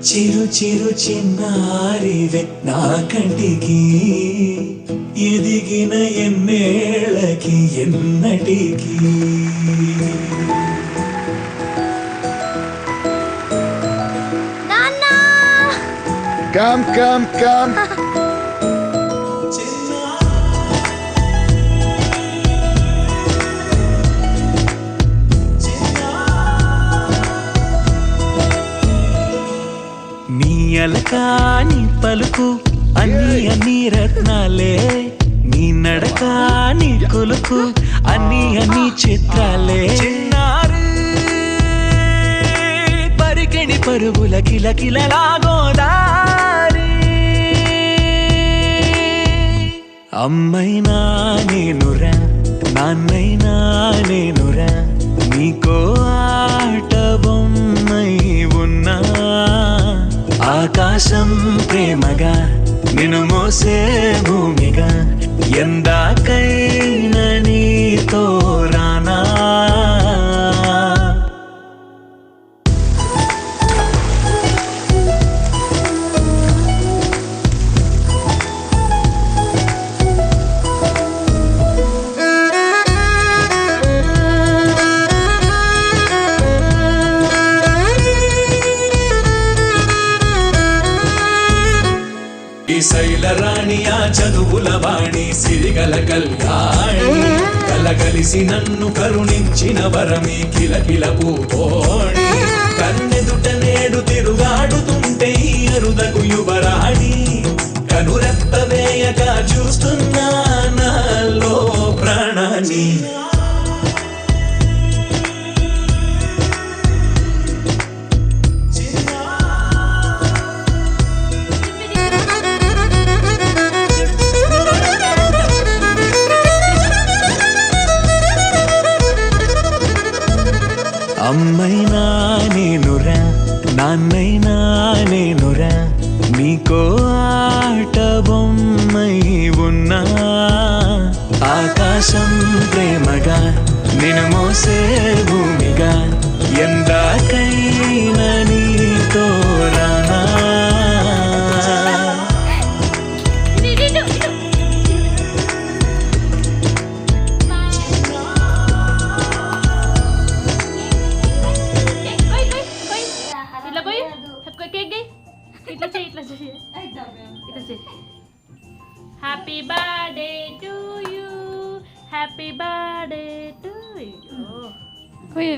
చిరు చిరు చిన్నారివే నా కంటికి ఎదిగిన ఎన్నేళ్ళకి ఎన్నటికి Come, come, come. నీ అలకా నీ పలుకు అన్ని రత్నాలే నీ నడక నీ కొలుకు అన్ని చిత్రాలే చిన్నారు పరికిణి పరుగుల కిలకిలలాగోదారి అమ్మైనా నేనురా నాన్నైనా నేనురా నీకో ఆట బొమ్మై ఉన్నా ఆకాశం ప్రేమగా నిన్ను మోసే భూమిగా ఎందాకైనా నీతో రానా శైలరాణి ఆ చదువుల వాణి సిరిగల కళ్యాణి కలగలిసి నన్ను కరుణించిన వరమి కిలకిల పూకోణి కన్నెదుట నేడు తిరుగాడుతుంటే ఈ అరుదకు యువరాణి కనురెప్ప వేయక చూస్తున్నా నాలో ప్రాణాన్ని అమ్మైనా నేనురా నాన్నైనా నేనురా నీకో ఆట బొమ్మై ఉన్నా ఆకాశం ప్రేమగా నిన్ను మోసే భూమిగా ఎందాకైనా నీతో రానా Happy birthday to you. Happy birthday to you.